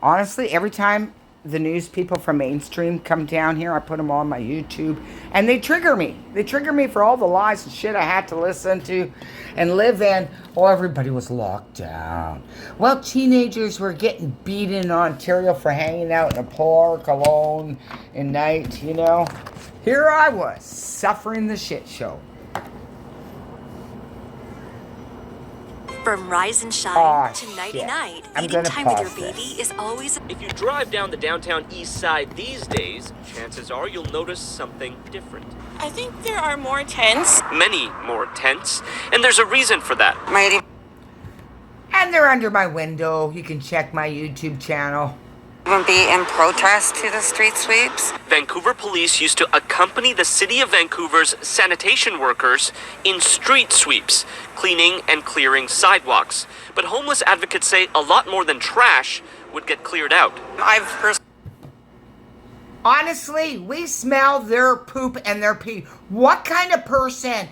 Honestly, every time the news people from mainstream come down here, I put them on my YouTube, and they trigger me. They trigger me for all the lies and shit I had to listen to and live in. Oh, everybody was locked down. Well, teenagers were getting beaten in Ontario for hanging out in a park alone at night, you know. Here I was, suffering the shit show. From rise and shine to nighty-night, eating time with your baby is always... If you drive down the downtown east side these days, chances are you'll notice something different. I think there are more tents. Many more tents, and there's a reason for that. And they're under my window. You can check my YouTube channel. Even be in protest to the street sweeps. Vancouver police used to accompany the city of Vancouver's sanitation workers in street sweeps, cleaning and clearing sidewalks. But homeless advocates say a lot more than trash would get cleared out. Honestly, we smell their poop and their pee. What kind of person?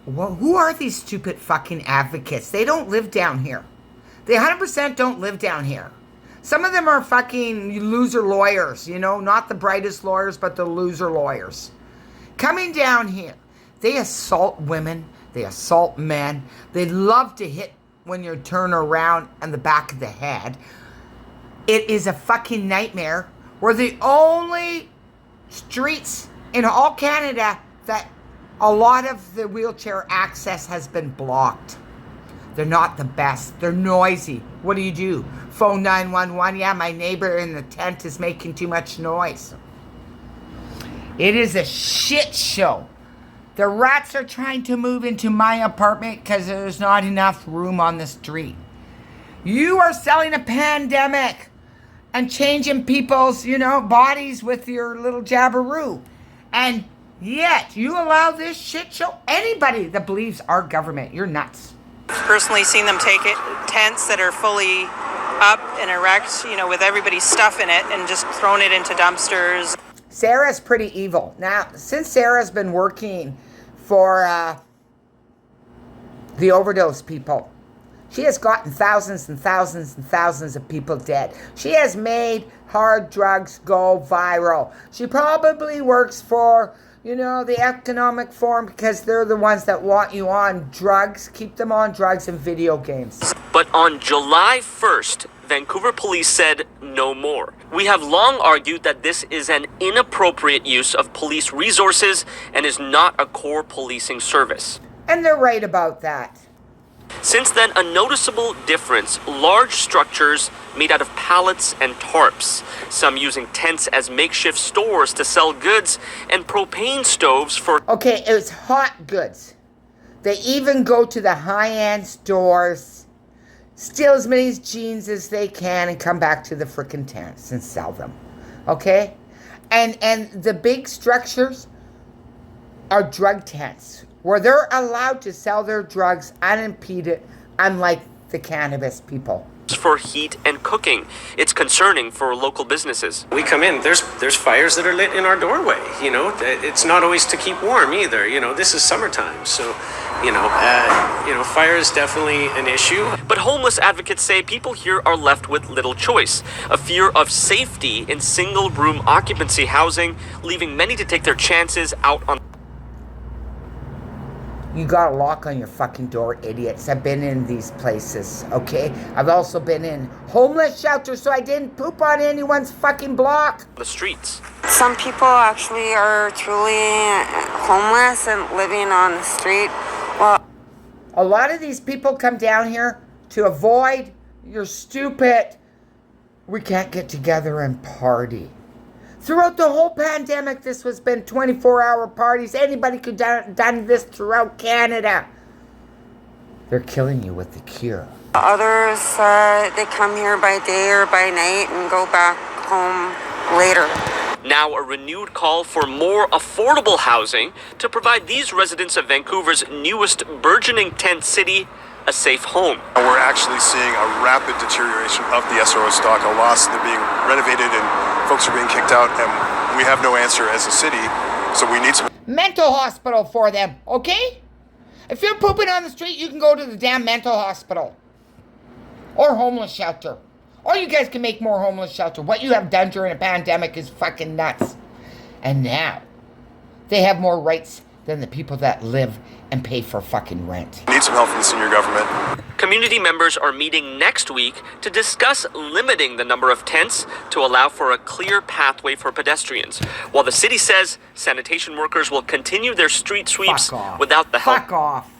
Well, who are these stupid fucking advocates? They don't live down here. They 100% don't live down here. Some of them are fucking loser lawyers, you know, not the brightest lawyers, but the loser lawyers. Coming down here, they assault women, they assault men, they love to hit when you turn around on the back of the head. It is a fucking nightmare. We're the only streets in all Canada that a lot of the wheelchair access has been blocked. They're not the best. They're noisy. What do? Phone 911. Yeah, my neighbor in the tent is making too much noise. It is a shit show. The rats are trying to move into my apartment because there's not enough room on the street. You are selling a pandemic and changing people's, bodies with your little jabberoo. And yet, you allow this shit show? Anybody that believes our government, you're nuts. Personally seen them take tents that are fully up and erect, with everybody's stuff in it and just thrown it into dumpsters. Sarah's pretty evil. Now, since Sarah's been working for the overdose people, she has gotten thousands and thousands and thousands of people dead. She has made hard drugs go viral. She probably works for the economic forum because they're the ones that want you on drugs, keep them on drugs and video games. But on July 1st, Vancouver police said no more. We have long argued that this is an inappropriate use of police resources and is not a core policing service. And they're right about that. Since then, a noticeable difference: large structures made out of pallets and tarps, some using tents as makeshift stores to sell goods, and propane stoves for... Okay, it was hot goods. They even go to the high-end stores, steal as many jeans as they can, and come back to the frickin' tents and sell them. Okay? And the big structures are drug tents, where they're allowed to sell their drugs unimpeded, unlike the cannabis people. For heat and cooking. It's concerning for local businesses. We come in, there's fires that are lit in our doorway, It's not always to keep warm either, This is summertime, so, fire is definitely an issue. But homeless advocates say people here are left with little choice. A fear of safety in single-room occupancy housing, leaving many to take their chances out on... You got a lock on your fucking door, idiots. I've been in these places, okay? I've also been in homeless shelters, so I didn't poop on anyone's fucking block. The streets. Some people actually are truly homeless and living on the street. Well, a lot of these people come down here to avoid your stupid, we can't get together and party. Throughout the whole pandemic, this has been 24-hour parties. Anybody could have done this throughout Canada. They're killing you with the cure. Others, they come here by day or by night and go back home later. Now a renewed call for more affordable housing to provide these residents of Vancouver's newest burgeoning tent city a safe home. We're actually seeing a rapid deterioration of the SRO stock, a loss. They're being renovated and folks are being kicked out, and we have no answer as a city, so we need some mental hospital for them, okay? If you're pooping on the street, you can go to the damn mental hospital or homeless shelter Or you guys can make more homeless shelter. What you have done during a pandemic is fucking nuts. And now, they have more rights than the people that live and pay for fucking rent. Need some help from the senior government. Community members are meeting next week to discuss limiting the number of tents to allow for a clear pathway for pedestrians, while the city says sanitation workers will continue their street sweeps Fuck off. without the help. Fuck off.